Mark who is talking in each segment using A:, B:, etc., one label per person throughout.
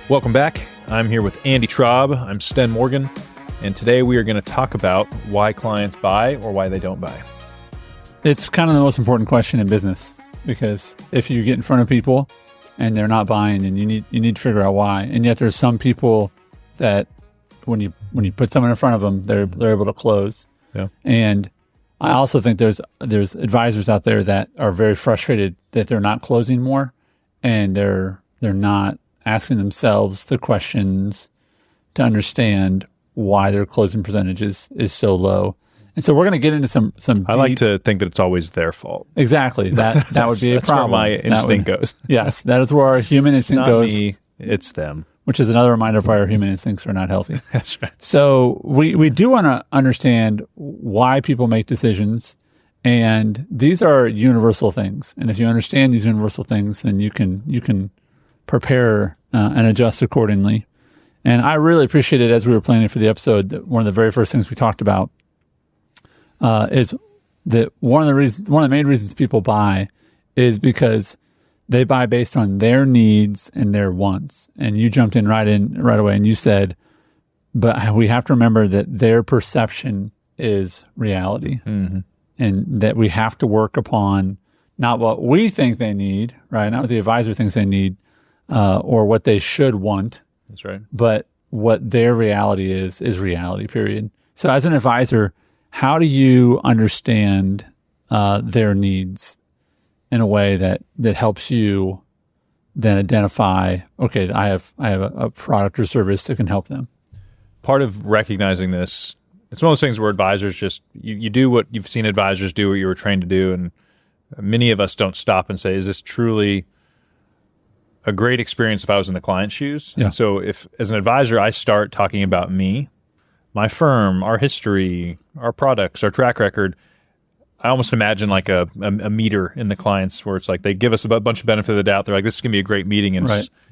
A: Welcome back. I'm here with Andy Traub. I'm Sten Morgan, and today we are going to talk about why clients buy or why they don't buy.
B: It's kind of the most important question in business, because if you get in front of people and they're not buying, then you need to figure out why. And yet there's some people that when you put someone in front of them, they're able to close.
A: Yeah.
B: And I also think there's advisors out there that are very frustrated that they're not closing more, and they're not asking themselves the questions to understand why their closing percentage is so low. And so we're going to get into some
A: I like to think that it's always their fault.
B: Exactly. That would be a problem.
A: That's where my instinct goes.
B: Yes, that is where our human instinct goes.
A: It's not me, it's them.
B: Which is another reminder of why our human instincts are not healthy.
A: That's right.
B: So we do want to understand why people make decisions, and these are universal things. And if you understand these universal things, then you can prepare and adjust accordingly. And I really appreciated, as we were planning for the episode, that one of the very first things we talked about is that one of the main reasons people buy is because they buy based on their needs and their wants. And you jumped in right away and you said, but we have to remember that their perception is reality, and that we have to work upon not what we think they need, right? Not what the advisor thinks they need, or what they should want.
A: That's right.
B: But what their reality is reality, period. So as an advisor, how do you understand their needs in a way that helps you then identify, okay, I have a product or service that can help them?
A: Part of recognizing this, it's one of those things where advisors just, you do what you've seen advisors do, what you were trained to do, and many of us don't stop and say, is this truly a great experience if I was in the client's shoes?
B: Yeah.
A: So if, as an advisor, I start talking about me, my firm, our history, our products, our track record, I almost imagine like a meter in the clients where it's like they give us a bunch of benefit of the doubt. They're like, this is going to be a great meeting, and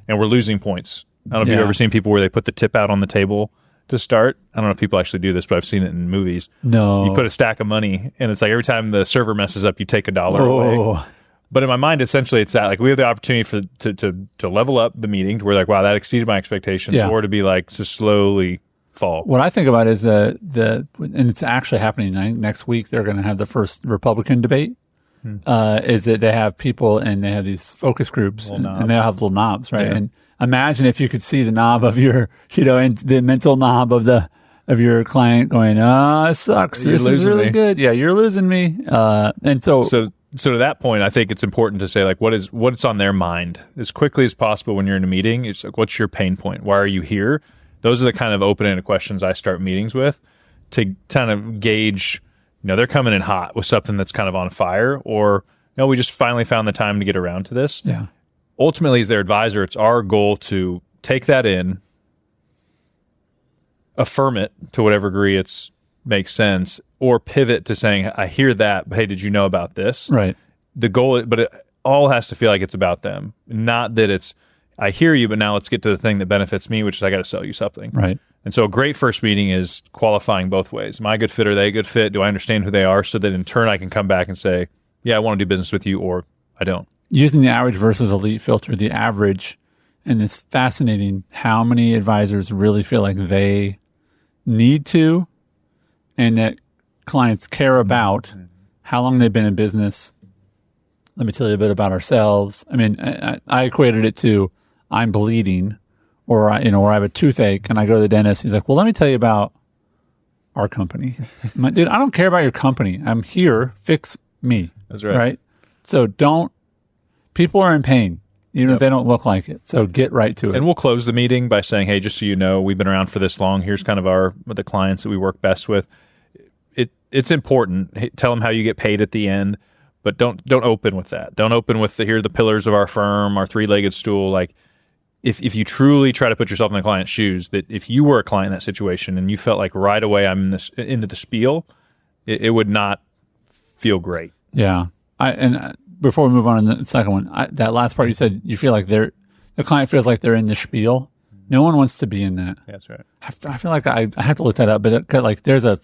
A: we're losing points. I don't know if you've ever seen people where they put the tip out on the table to start. I don't know if people actually do this, but I've seen it in movies.
B: No.
A: You put a stack of money, and it's like every time the server messes up, you take $1 away. But in my mind, essentially, it's that like we have the opportunity to level up the meeting to where like, wow, that exceeded my expectations, or to be like to slowly fall.
B: What I think about is and it's actually happening next week. They're going to have the first Republican debate. Is that they have people and they have these focus groups and they have little knobs, right? Yeah. And imagine if you could see the knob of your, and the mental knob of your client going, it sucks. This is really good. Yeah, you're losing me. And so to that point, I think it's important to say like what's on their mind as quickly as possible when you're in a meeting. It's like, what's your pain point? Why are you here? Those are the kind of open-ended questions I start meetings with to kind of gauge, they're coming in hot with something that's kind of on fire, or, we just finally found the time to get around to this. Yeah.
A: Ultimately, as their advisor, it's our goal to take that in, affirm it to whatever degree it makes sense, or pivot to saying, I hear that, but hey, did you know about this?
B: Right.
A: The goal, but it all has to feel like it's about them, not that it's, I hear you, but now let's get to the thing that benefits me, which is I got to sell you something.
B: Right.
A: And so a great first meeting is qualifying both ways. Am I a good fit? Are they a good fit? Do I understand who they are? So that in turn I can come back and say, yeah, I want to do business with you, or I don't. Using
B: the average versus elite filter, the average, and it's fascinating how many advisors really feel like they need to, and that clients care about how long they've been in business. Let me tell you a bit about ourselves. I mean, I equated it to I'm bleeding, or I have a toothache, and I go to the dentist. He's like, "Well, let me tell you about our company." I'm like, dude, I don't care about your company. I'm here. Fix me.
A: That's right.
B: Right. So people are in pain, even if they don't look like it. So get right to it.
A: And we'll close the meeting by saying, "Hey, just so you know, we've been around for this long. Here's kind of the clients that we work best with." It's important. Hey, tell them how you get paid at the end. But don't open with that. Don't open with here are the pillars of our firm, our three-legged stool. Like if you truly try to put yourself in the client's shoes, that if you were a client in that situation and you felt like right away I'm into the spiel, it would not feel great.
B: Yeah. Before we move on to the second one, that last part you said you feel like the client feels like they're in the spiel. No one wants to be in that.
A: That's right.
B: I feel like I have to look that up, but like there's a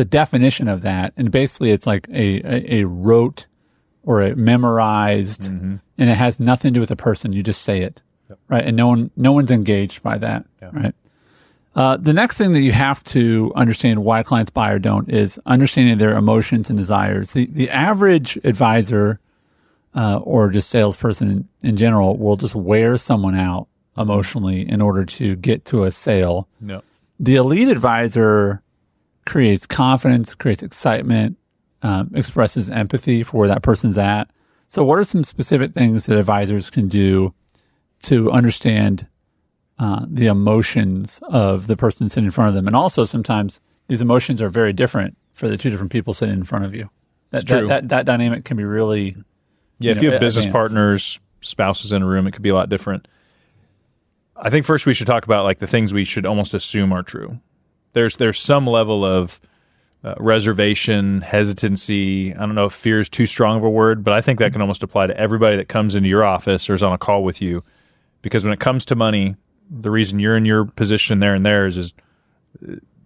B: definition of that, and basically it's like a rote or a memorized, and it has nothing to do with the person. You just say it. right? And no one's engaged by that, right? The next thing that you have to understand why clients buy or don't is understanding their emotions and desires. The average advisor or just salesperson in general will just wear someone out emotionally in order to get to a sale.
A: No.
B: The elite advisor creates confidence, creates excitement, expresses empathy for where that person's at. So what are some specific things that advisors can do to understand the emotions of the person sitting in front of them? And also sometimes these emotions are very different for the two different people sitting in front of you. That dynamic can be really...
A: Yeah, if you have business partners, spouses in a room, it could be a lot different. I think first we should talk about like the things we should almost assume are true. There's some level of reservation, hesitancy. I don't know if fear is too strong of a word, but I think that can almost apply to everybody that comes into your office or is on a call with you. Because when it comes to money, the reason you're in your position there and theirs is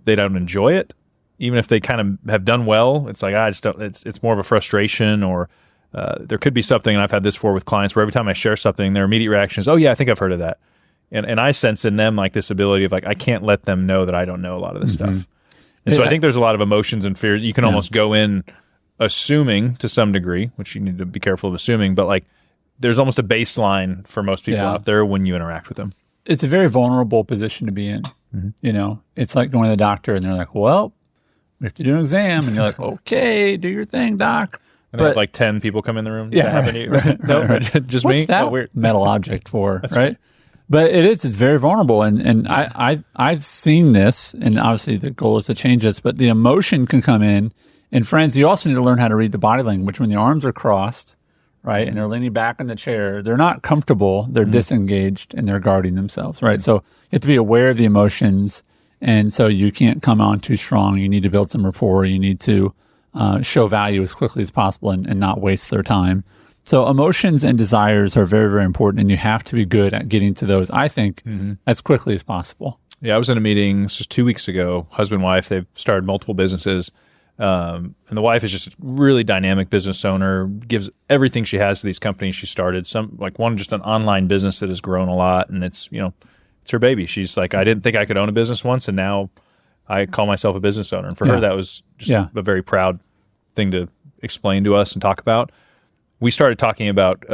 A: they don't enjoy it. Even if they kind of have done well, it's like, I just don't, it's more of a frustration, or there could be something, and I've had this before with clients, where every time I share something, their immediate reaction is, oh yeah, I think I've heard of that. And I sense in them like this ability of like, I can't let them know that I don't know a lot of this stuff. And so I think there's a lot of emotions and fears. You can almost go in assuming to some degree, which you need to be careful of assuming, but like there's almost a baseline for most people out there when you interact with them.
B: It's a very vulnerable position to be in. You know, it's like going to the doctor and they're like, well, we have to do an exam. And you're like, okay, do your thing, doc.
A: And they have like 10 people come in the room.
B: Yeah.
A: Just
B: What's
A: me?
B: that
A: Oh, weird.
B: metal object for, right? But it's very vulnerable. And I've seen this, and obviously the goal is to change this, but the emotion can come in. And friends, you also need to learn how to read the body language. When the arms are crossed, right, and they're leaning back in the chair, they're not comfortable, they're disengaged, and they're guarding themselves, right? So you have to be aware of the emotions. And so you can't come on too strong. You need to build some rapport. You need to show value as quickly as possible and not waste their time. So emotions and desires are very, very important, and you have to be good at getting to those, I think, as quickly as possible.
A: Yeah, I was in a meeting just 2 weeks ago, husband, wife, they've started multiple businesses. And the wife is just a really dynamic business owner, gives everything she has to these companies she started. Some like one, just an online business that has grown a lot, and it's her baby. She's like, I didn't think I could own a business once, and now I call myself a business owner. And for her, that was just a very proud thing to explain to us and talk about. We started talking about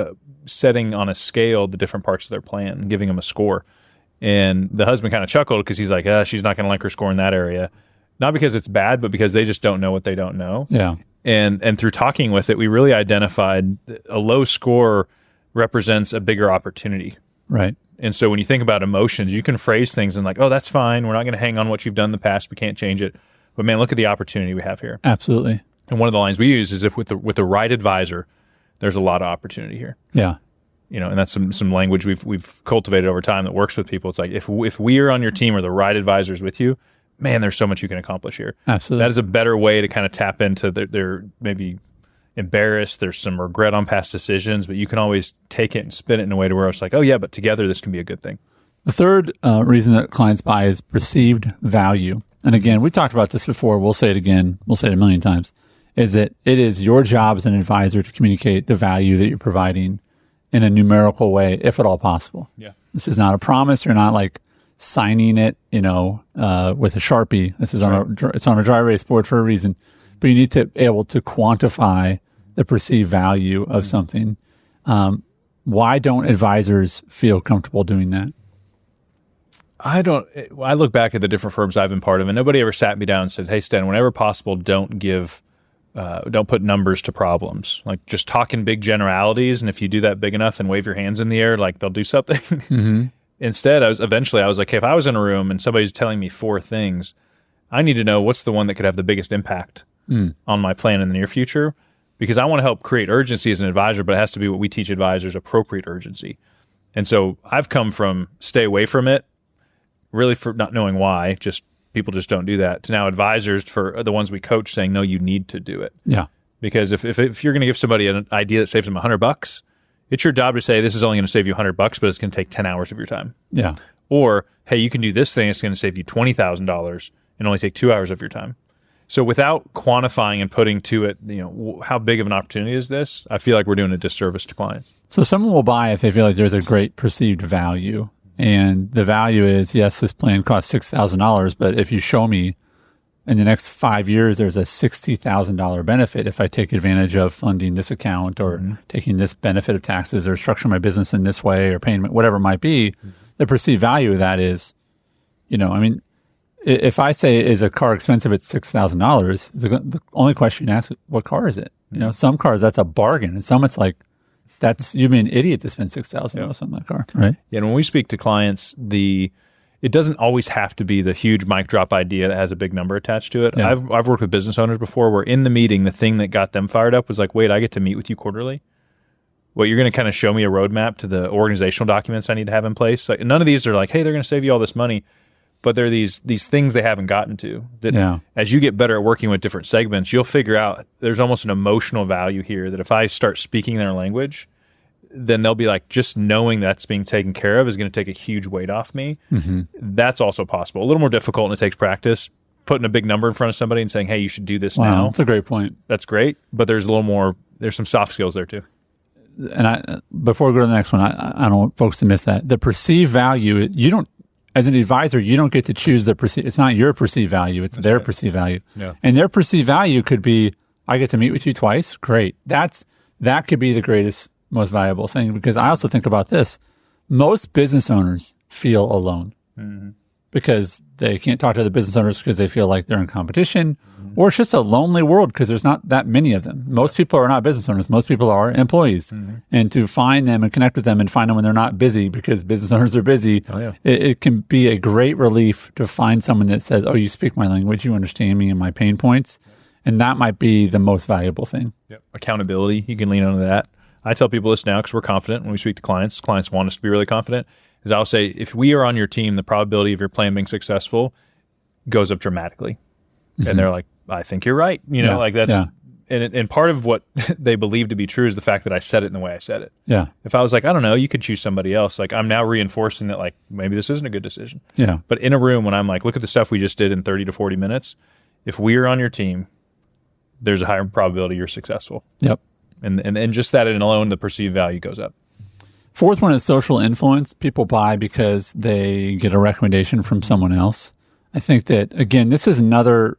A: setting on a scale the different parts of their plan, giving them a score. And the husband kind of chuckled because he's like, she's not going to like her score in that area. Not because it's bad, but because they just don't know what they don't know.
B: Yeah.
A: And through talking with it, we really identified a low score represents a bigger opportunity.
B: Right.
A: And so when you think about emotions, you can phrase things and like, oh, that's fine. We're not going to hang on what you've done in the past. We can't change it. But man, look at the opportunity we have here.
B: Absolutely.
A: And one of the lines we use is if with the right advisor, there's a lot of opportunity here.
B: Yeah.
A: And that's some language we've cultivated over time that works with people. It's like if we are on your team or the right advisors with you, man, there's so much you can accomplish here.
B: Absolutely.
A: That is a better way to kind of tap into their maybe embarrassed. There's some regret on past decisions, but you can always take it and spin it in a way to where it's like, oh yeah, but together this can be a good thing.
B: The third reason that clients buy is perceived value. And again, we talked about this before. We'll say it again. We'll say it a million times. Is that it is your job as an advisor to communicate the value that you're providing in a numerical way, if at all possible.
A: Yeah.
B: This is not a promise. You're not like signing it, with a Sharpie. This is it's on a dry erase board for a reason. But you need to be able to quantify the perceived value of something. Why don't advisors feel comfortable doing that?
A: I look back at the different firms I've been part of, and nobody ever sat me down and said, hey, Sten, whenever possible, don't put numbers to problems. Like just talk in big generalities, and if you do that big enough and wave your hands in the air, like they'll do something. Instead, I was like, hey, if I was in a room and somebody's telling me 4 things, I need to know what's the one that could have the biggest impact on my plan in the near future, because I want to help create urgency as an advisor, but it has to be what we teach advisors, appropriate urgency. And so I've come from stay away from it, really for not knowing why, just people just don't do that, to now advisors for the ones we coach saying, no, you need to do it.
B: Yeah.
A: Because if you're going to give somebody an idea that saves them $100, it's your job to say, this is only going to save you $100, but it's going to take 10 hours of your time.
B: Yeah.
A: Or, hey, you can do this thing. It's going to save you $20,000 and only take 2 hours of your time. So without quantifying and putting to it, how big of an opportunity is this? I feel like we're doing a disservice to clients.
B: So someone will buy if they feel like there's a great perceived value. And the value is, yes, this plan costs $6,000, but if you show me in the next 5 years, there's a $60,000 benefit if I take advantage of funding this account or taking this benefit of taxes or structuring my business in this way or paying whatever it might be, the perceived value of that is, if I say, is a car expensive at $6,000, the only question you ask is, what car is it? Some cars, that's a bargain. And some it's like, you'd be an idiot to spend $6,000 on that car, right?
A: Yeah, and when we speak to clients, it doesn't always have to be the huge mic drop idea that has a big number attached to it. Yeah. I've worked with business owners before where in the meeting, the thing that got them fired up was like, wait, I get to meet with you quarterly? Well, you're going to kind of show me a roadmap to the organizational documents I need to have in place. Like, none of these are like, hey, they're going to save you all this money. But there are these things they haven't gotten to that as you get better at working with different segments, you'll figure out there's almost an emotional value here that if I start speaking their language, then they'll be like, just knowing that's being taken care of is going to take a huge weight off me. That's also possible. A little more difficult and it takes practice. Putting a big number in front of somebody and saying, hey, you should do this now.
B: That's a great point.
A: That's great. But there's some soft skills there too.
B: And before we go to the next one, I don't want folks to miss that. The perceived value, as an advisor, you don't get to choose it's not your perceived value, it's their perceived value.
A: Yeah.
B: And their perceived value could be, I get to meet with you twice. Great. That could be the greatest, most valuable thing, because I also think about this. Most business owners feel alone because they can't talk to the business owners because they feel like they're in competition, or it's just a lonely world because there's not that many of them. Most people are not business owners. Most people are employees. And to find them and connect with them and find them when they're not busy because business owners are busy, it can be a great relief to find someone that says, oh, you speak my language, you understand me and my pain points. And that might be the most valuable thing.
A: Accountability, you can lean on that. I tell people this now because we're confident when we speak to clients. Clients want us to be really confident. Is I'll say, if we are on your team, the probability of your plan being successful goes up dramatically. And they're like, I think you're right. Like that's, and part of what they believe to be true is the fact that I said it in the way I said it.
B: Yeah.
A: If I was like, I don't know, you could choose somebody else. Like I'm now reinforcing that, like maybe this isn't a good decision.
B: Yeah.
A: But in a room when I'm like, look at the stuff we just did in 30 to 40 minutes. If we are on your team, there's a higher probability you're successful.
B: Yep.
A: And just that in alone, the perceived value goes up.
B: Fourth one is social influence. People buy because they get a recommendation from someone else. I think that, again, this is another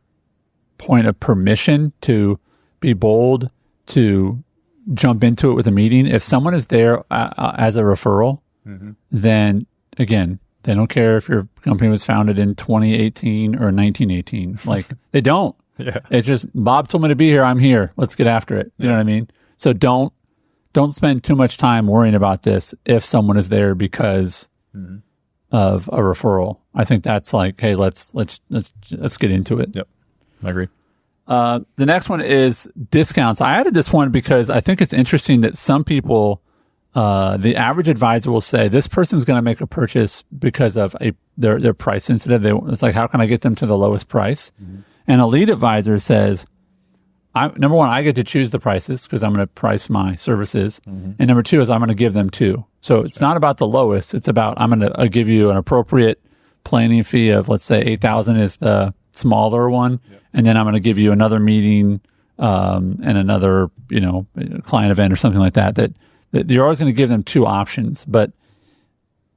B: point of permission to be bold, to jump into it with a meeting. If someone is there as a referral, then, again, they don't care if your company was founded in 2018 or 1918. Like, they don't. It's just, Bob told me to be here. I'm here. Let's get after it. You know what I mean? So don't spend too much time worrying about this if someone is there because of a referral. I think that's like, hey, let's get into it.
A: Yep, I agree.
B: The next one is discounts. I added this one because I think it's interesting that some people, the average advisor will say this person's going to make a purchase because of they're price sensitive. It's like, how can I get them to the lowest price? And a lead advisor says, number one, I get to choose the prices because I'm going to price my services. And number two is I'm going to give them two. So it's not about the lowest. It's about I'm going to give you an appropriate planning fee of, let's say, $8,000 is the smaller one. And then I'm going to give you another meeting and another, client event or something like that you're always going to give them two options. But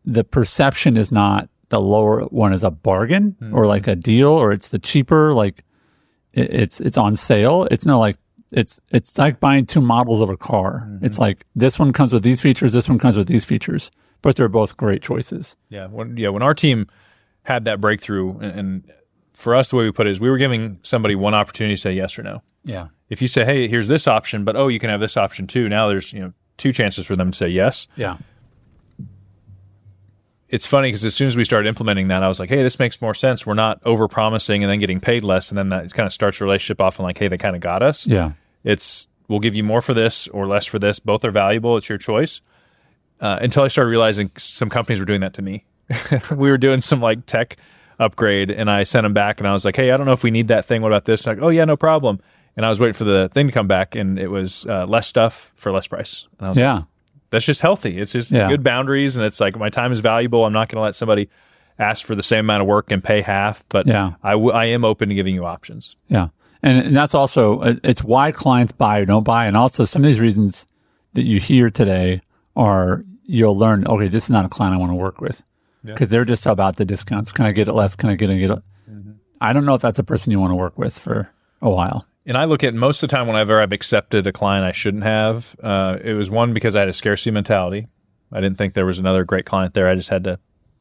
B: the perception is not the lower one is a bargain or like a deal or it's the cheaper, like it's on sale. It's not like it's like buying two models of a car. It's like this one comes with these features, this one comes with these features, but they're both great choices.
A: When our team had that breakthrough, and for us the way we put it is we were giving somebody one opportunity to say yes or no.
B: Yeah.
A: If you say, hey, here's this option, but you can have this option too. Now there's two chances for them to say yes.
B: Yeah.
A: It's funny because as soon as we started implementing that, I was like, hey, this makes more sense. We're not over-promising and then getting paid less, and then that kind of starts a relationship off and like, hey, they kind of got us.
B: Yeah.
A: We'll give you more for this or less for this. Both are valuable. It's your choice. Until I started realizing some companies were doing that to me. We were doing some like tech upgrade, and I sent them back, and I was like, hey, I don't know if we need that thing. What about this? And like, oh, yeah, no problem. And I was waiting for the thing to come back, and it was less stuff for less price. And I was like, that's just healthy. It's just good boundaries, and it's like my time is valuable. I'm not going to let somebody ask for the same amount of work and pay half, but I am open to giving you options.
B: Yeah. And that's also, it's why clients buy or don't buy. And also some of these reasons that you hear today are, you'll learn, okay, this is not a client I want to work with because they're just about the discounts. Can I get it less? Can I get it? Mm-hmm. I don't know if that's a person you want to work with for a while.
A: And I look at most of the time whenever I've accepted a client I shouldn't have, it was one because I had a scarcity mentality. I didn't think there was another great client there. I just had to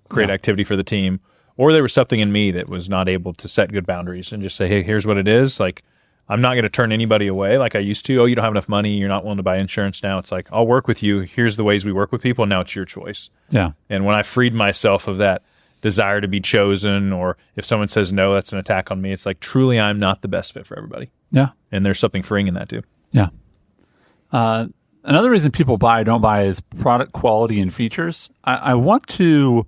A: create activity for the team. Or there was something in me that was not able to set good boundaries and just say, hey, here's what it is. Like, I'm not going to turn anybody away like I used to. Oh, you don't have enough money. You're not willing to buy insurance now. It's like, I'll work with you. Here's the ways we work with people. And now it's your choice.
B: Yeah.
A: And when I freed myself of that desire to be chosen, or if someone says no, that's an attack on me. It's like, truly, I'm not the best fit for everybody.
B: Yeah.
A: And there's something freeing in that too.
B: Yeah. Another reason people buy or don't buy is product quality and features. I want to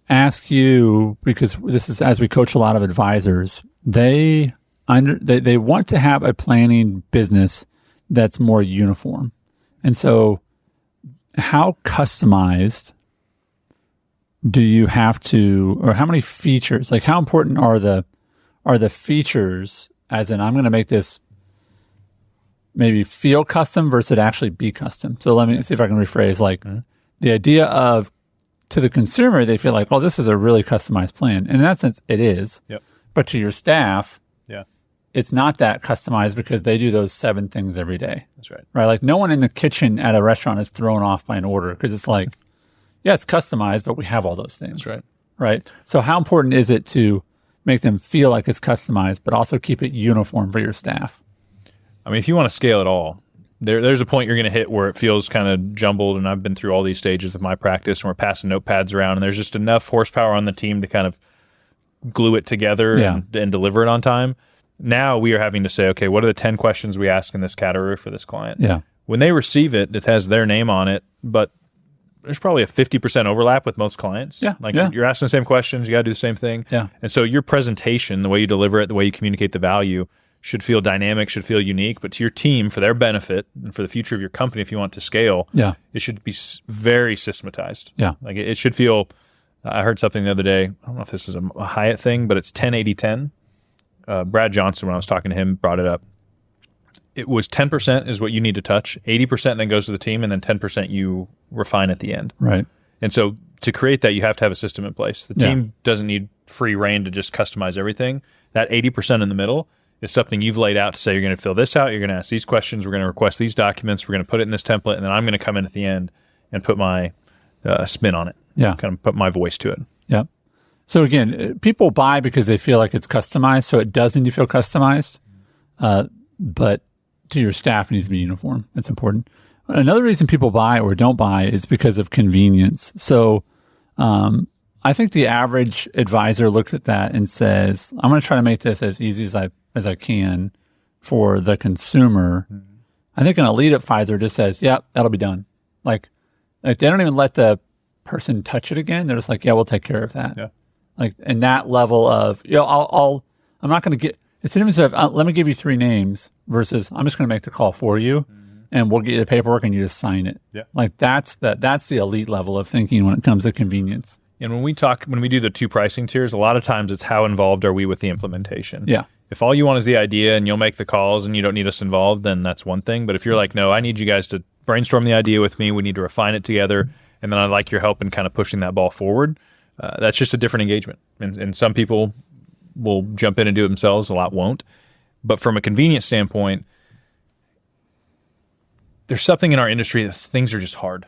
B: ask you, because this is, as we coach a lot of advisors, they want to have a planning business that's more uniform. And so how customized do you have to, or how many features, like how important are the features, as in I'm going to make this maybe feel custom versus actually be custom. So let me see if I can rephrase, like the idea of, to the consumer, they feel like, oh, this is a really customized plan. And in that sense, it is.
A: Yep.
B: But to your staff,
A: yeah,
B: it's not that customized because they do those 7 things every day.
A: That's right.
B: Right? Like no one in the kitchen at a restaurant is thrown off by an order because it's like, yeah, it's customized, but we have all those things.
A: That's right.
B: Right? So how important is it to make them feel like it's customized, but also keep it uniform for your staff?
A: I mean, if you want to scale it all, there's a point you're going to hit where it feels kind of jumbled, and I've been through all these stages of my practice, and we're passing notepads around, and there's just enough horsepower on the team to kind of glue it together and deliver it on time. Now we are having to say, okay, what are the 10 questions we ask in this category for this client?
B: Yeah.
A: When they receive it, it has their name on it, but there's probably a 50% overlap with most clients.
B: Yeah.
A: Like you're asking the same questions, you got to do the same thing.
B: Yeah.
A: And so your presentation, the way you deliver it, the way you communicate the value, should feel dynamic, should feel unique, but to your team, for their benefit and for the future of your company, if you want to scale, it should be very systematized.
B: Yeah.
A: Like it should feel, I heard something the other day, I don't know if this is a Hyatt thing, but it's 10-80-10. Brad Johnson, when I was talking to him, brought it up. It was 10% is what you need to touch, 80% then goes to the team, and then 10% you refine at the end.
B: Right.
A: And so to create that, you have to have a system in place. The team doesn't need free reign to just customize everything. That 80% in the middle is something you've laid out to say, you're going to fill this out, you're going to ask these questions, we're going to request these documents, we're going to put it in this template, and then I'm going to come in at the end and put my spin on it.
B: Yeah.
A: Kind of put my voice to it.
B: Yeah. So again, people buy because they feel like it's customized, so it does need to feel customized, but to your staff, it needs to be uniform. That's important. Another reason people buy or don't buy is because of convenience. So I think the average advisor looks at that and says, I'm going to try to make this as easy as I can for the consumer. Mm-hmm. I think an elite advisor just says, yeah, that'll be done. Like they don't even let the person touch it again. They're just like, yeah, we'll take care of that.
A: Yeah.
B: Like, and that level of, I'm not going to get, it's an image of, let me give you 3 names versus I'm just going to make the call for you and we'll get you the paperwork and you just sign it.
A: Yeah.
B: Like that's the elite level of thinking when it comes to convenience.
A: And when we do the 2 pricing tiers, a lot of times it's how involved are we with the implementation.
B: Yeah.
A: If all you want is the idea and you'll make the calls and you don't need us involved, then that's one thing. But if you're like, no, I need you guys to brainstorm the idea with me, we need to refine it together, and then I'd like your help in kind of pushing that ball forward, that's just a different engagement. And some people will jump in and do it themselves, a lot won't. But from a convenience standpoint, there's something in our industry that things are just hard.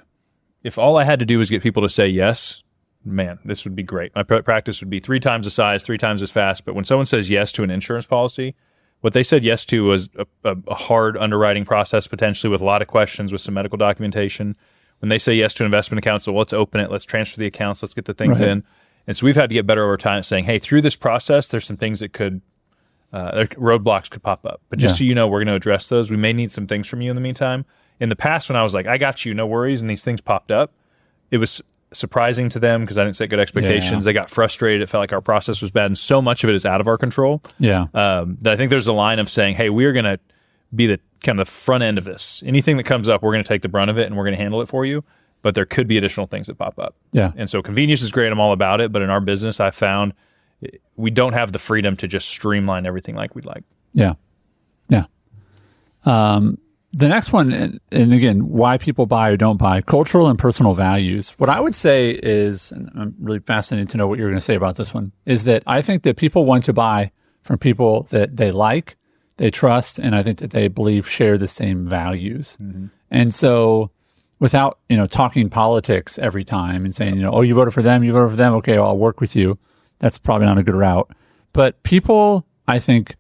A: If all I had to do was get people to say yes, man, this would be great. My practice would be 3 times the size, 3 times as fast. But when someone says yes to an insurance policy, what they said yes to was a hard underwriting process, potentially with a lot of questions, with some medical documentation. When they say yes to an investment account, so let's open it, let's transfer the accounts, let's get the things in. And so we've had to get better over time at saying, hey, through this process, there's some things that could, roadblocks could pop up. But just so you know, we're going to address those. We may need some things from you in the meantime. In the past, when I was like, I got you, no worries, and these things popped up, it was surprising to them because I didn't set good expectations. They got frustrated. It felt like our process was bad, and so much of it is out of our control.
B: Yeah.
A: That I think there's a line of saying, hey, we are going to be the kind of the front end of this. Anything that comes up, we're going to take the brunt of it and we're going to handle it for you. But there could be additional things that pop up.
B: Yeah.
A: And so convenience is great. I'm all about it. But in our business, I found we don't have the freedom to just streamline everything like we'd like.
B: Yeah. Yeah. The next one, and again, why people buy or don't buy, cultural and personal values. What I would say is, and I'm really fascinated to know what you're going to say about this one, is that I think that people want to buy from people that they like, they trust, and I think that they believe share the same values. Mm-hmm. And so without, talking politics every time and saying, oh, you voted for them, okay, well, I'll work with you. That's probably not a good route. But people, I think,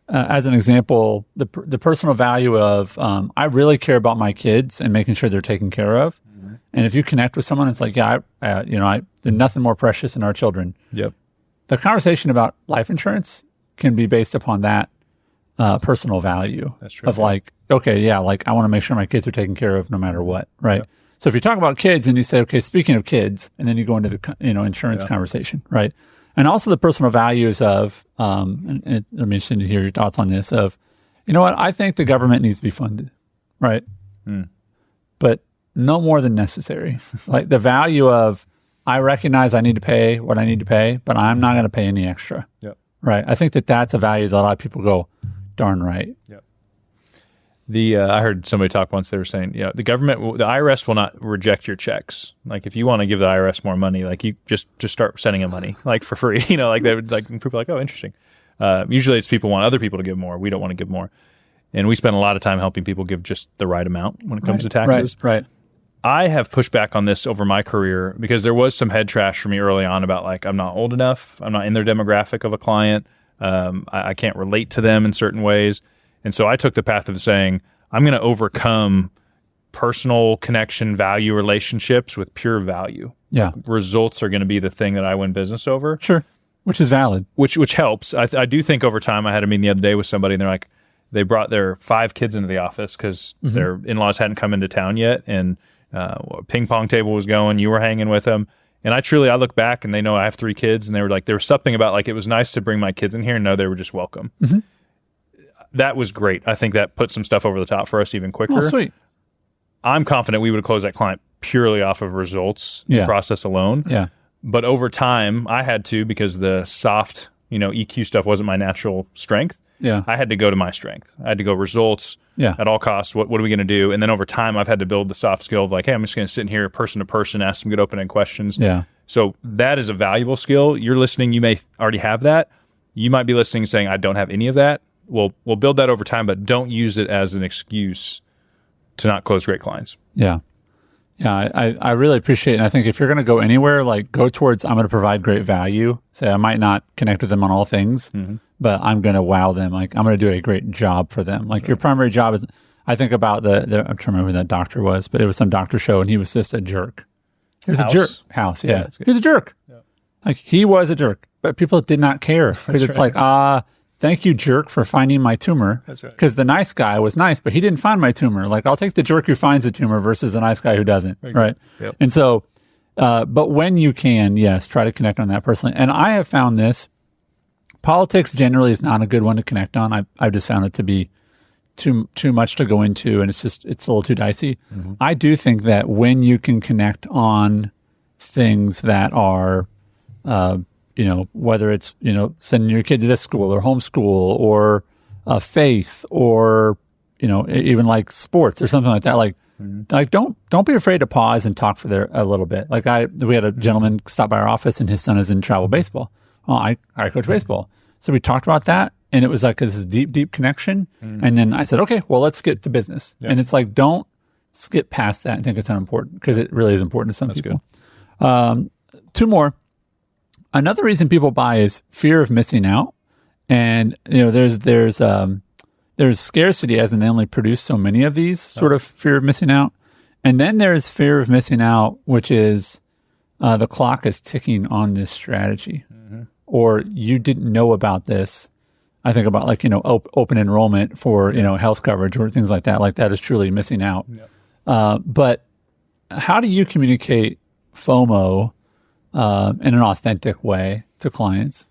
B: as an example, the personal value of I really care about my kids and making sure they're taken care of. Mm-hmm. And if you connect with someone, it's like, there's nothing more precious than our children.
A: Yep.
B: The conversation about life insurance can be based upon that personal value. That's true. Of like, okay, yeah, like I want to make sure my kids are taken care of no matter what, right? Yep. So if you talk about kids and you say, okay, speaking of kids, and then you go into the insurance conversation, right? And also the personal values of, and I'm interested to hear your thoughts on this, of, I think the government needs to be funded, right? But no more than necessary. Like the value of, I recognize I need to pay what I need to pay, but I'm not going to pay any extra, right? I think that that's a value that a lot of people go, darn right.
A: Yep. I heard somebody talk once. They were saying, the government, the IRS will not reject your checks. Like if you want to give the IRS more money, like you just start sending them money, like for free. Like they would, like people are like, oh, interesting. Usually it's people want other people to give more. We don't want to give more, and we spend a lot of time helping people give just the right amount when it comes to taxes.
B: Right.
A: I have pushed back on this over my career because there was some head trash for me early on about like I'm not old enough, I'm not in their demographic of a client, I can't relate to them in certain ways. And so I took the path of saying, I'm going to overcome personal connection, value relationships with pure value.
B: Yeah.
A: Results are going to be the thing that I win business over.
B: Sure. Which is valid.
A: Which helps. I do think over time, I had a meeting the other day with somebody and they're like, they brought their 5 kids into the office because their in-laws hadn't come into town yet. And a ping pong table was going, you were hanging with them. And I look back and they know I have 3 kids and they were like, there was something about like, it was nice to bring my kids in here and know they were just welcome. Mm-hmm. That was great. I think that put some stuff over the top for us even quicker.
B: Oh, sweet.
A: I'm confident we would have closed that client purely off of results process alone.
B: Yeah.
A: But over time, I had to, because the soft, EQ stuff wasn't my natural strength.
B: Yeah.
A: I had to go to my strength. I had to go results at all costs. What are we going to do? And then over time, I've had to build the soft skill of like, hey, I'm just going to sit in here person to person, ask some good open-ended questions.
B: Yeah.
A: So that is a valuable skill. You're listening. You may already have that. You might be listening saying, I don't have any of that. We'll build that over time, but don't use it as an excuse to not close great clients.
B: Yeah. Yeah, I really appreciate it. And I think if you're going to go anywhere, like go towards, I'm going to provide great value. Say, I might not connect with them on all things, but I'm going to wow them. Like I'm going to do a great job for them. Like your primary job is, I think about I'm trying to remember who that doctor was, but it was some doctor show and he was just a jerk. He was a jerk. House, yeah. He was a jerk. Yeah. Like he was a jerk, but people did not care because it's like, thank you, jerk, for finding my tumor.
A: That's right.
B: Because the nice guy was nice, but he didn't find my tumor. Like, I'll take the jerk who finds the tumor versus the nice guy who doesn't, right?
A: Yep.
B: And so, but when you can, yes, try to connect on that personally. And I have found this, politics generally is not a good one to connect on. I've just found it to be too much to go into, and it's a little too dicey. Mm-hmm. I do think that when you can connect on things that are, whether it's, sending your kid to this school or homeschool or faith or, even like sports or something like that. Like don't be afraid to pause and talk for a little bit. Like we had a gentleman stop by our office and his son is in travel baseball. Well, I coach baseball. So we talked about that and it was like this deep, deep connection. And then I said, okay, well, let's get to business. Yeah. And it's like, don't skip past that and think it's unimportant because it really is important to some people. Good. 2 more. Another reason people buy is fear of missing out. And, there's scarcity as in they only produce so many of these sort of fear of missing out. And then there's fear of missing out, which is the clock is ticking on this strategy or you didn't know about this. I think about like, open enrollment for, health coverage or things like that. Like that is truly missing out. Yep. But how do you communicate FOMO in an authentic way to clients?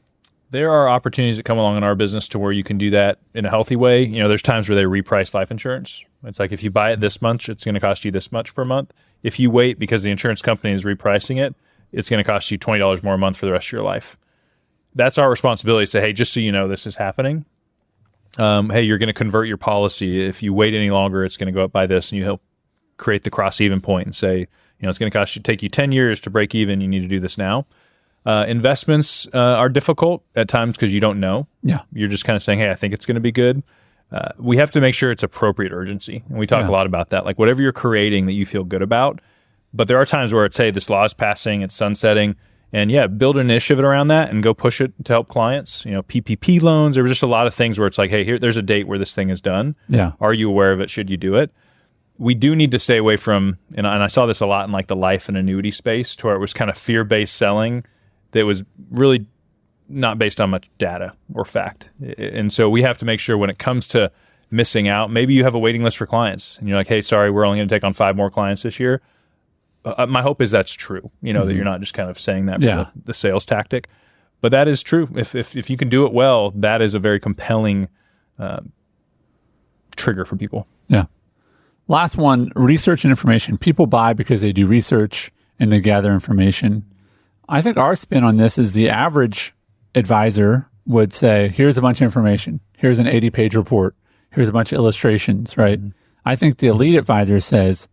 A: There are opportunities that come along in our business to where you can do that in a healthy way. There's times where they reprice life insurance. It's like if you buy it this much, it's going to cost you this much per month. If you wait because the insurance company is repricing it, it's going to cost you $20 more a month for the rest of your life. That's our responsibility to say, hey, just so you know, this is happening. Hey, you're going to convert your policy. If you wait any longer, it's going to go up by this, and you help create the cross-even point and say, it's going to take you 10 years to break even. You need to do this now. Investments are difficult at times because you don't know.
B: Yeah.
A: You're just kind of saying, hey, I think it's going to be good. We have to make sure it's appropriate urgency. And we talk a lot about that. Like whatever you're creating that you feel good about. But there are times where it's, hey, this law is passing, it's sunsetting. And build an initiative around that and go push it to help clients. PPP loans. There was just a lot of things where it's like, hey, there's a date where this thing is done.
B: Yeah.
A: Are you aware of it? Should you do it? We do need to stay away from, and I saw this a lot in like the life and annuity space, to where it was kind of fear-based selling that was really not based on much data or fact. And so we have to make sure when it comes to missing out, maybe you have a waiting list for clients and you're like, hey, sorry, we're only going to take on 5 more clients this year. My hope is that's true, that you're not just kind of saying that for the sales tactic. But that is true. If you can do it well, that is a very compelling trigger for people.
B: Yeah. Last one, research and information. People buy because they do research and they gather information. I think our spin on this is the average advisor would say, here's a bunch of information. Here's an 80-page report. Here's a bunch of illustrations, right? Mm-hmm. I think the elite advisor says,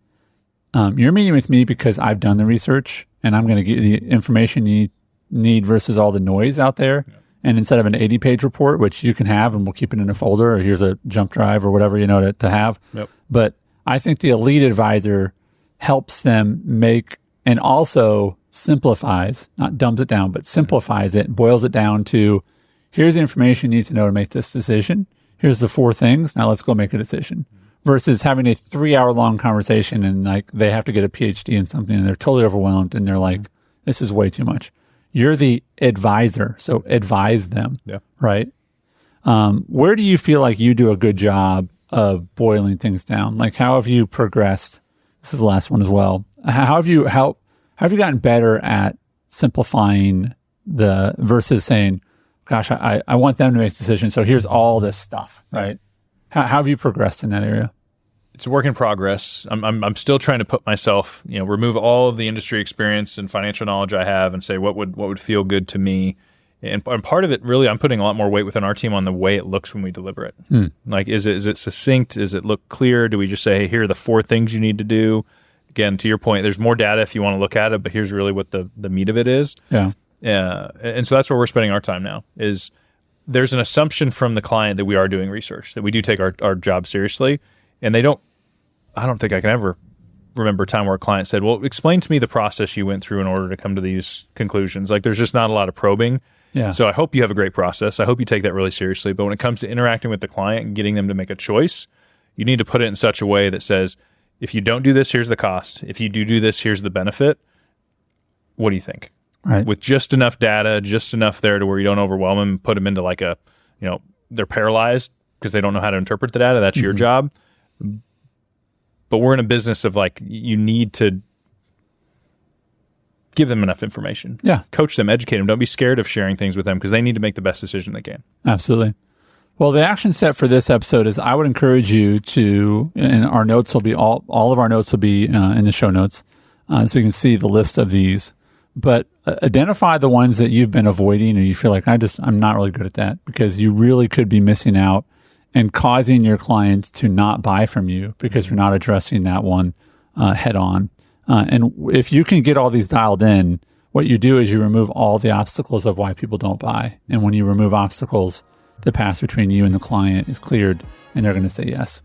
B: you're meeting with me because I've done the research and I'm going to give you the information you need versus all the noise out there. Yeah. And instead of an 80-page report, which you can have and we'll keep it in a folder, or here's a jump drive or whatever, to have. Yep. But I think the elite advisor helps them make, and also simplifies, not dumbs it down, but simplifies it, boils it down to, here's the information you need to know to make this decision. Here's the 4 things. Now let's go make a decision. Versus having a 3-hour-long conversation and like they have to get a PhD in something and they're totally overwhelmed and they're like, this is way too much. You're the advisor, so advise them, right? Where do you feel like you do a good job of boiling things down? Like, how have you progressed? This is the last one as well. How have you gotten better at simplifying versus saying, gosh, I want them to make a decision, so here's all this stuff, right? How have you progressed in that area?
A: It's a work in progress. I'm still trying to put myself, remove all of the industry experience and financial knowledge I have and say what would feel good to me. And part of it, really, I'm putting a lot more weight within our team on the way it looks when we deliver it. Like, is it succinct? Does it look clear? Do we just say, hey, here are the 4 things you need to do? Again, to your point, there's more data if you want to look at it, but here's really what the meat of it is. Yeah. And so that's where we're spending our time now, is there's an assumption from the client that we are doing research, that we do take our job seriously. And I don't think I can ever remember a time where a client said, well, explain to me the process you went through in order to come to these conclusions. Like, there's just not a lot of probing. Yeah. So I hope you have a great process. I hope you take that really seriously. But when it comes to interacting with the client and getting them to make a choice, you need to put it in such a way that says, if you don't do this, here's the cost. If you do this, here's the benefit. What do you think? Right. With just enough data, just enough there to where you don't overwhelm them, put them into like they're paralyzed because they don't know how to interpret the data. That's your job. But we're in a business of like, you need to give them enough information. Yeah. Coach them, educate them. Don't be scared of sharing things with them because they need to make the best decision they can.
B: Absolutely. Well, the action set for this episode is I would encourage you to, and our notes will be, all of our notes will be in the show notes, so you can see the list of these. But identify the ones that you've been avoiding or you feel like, I'm not really good at that, because you really could be missing out and causing your clients to not buy from you because you're not addressing that one head on. And if you can get all these dialed in, what you do is you remove all the obstacles of why people don't buy. And when you remove obstacles, the path between you and the client is cleared and they're going to say yes.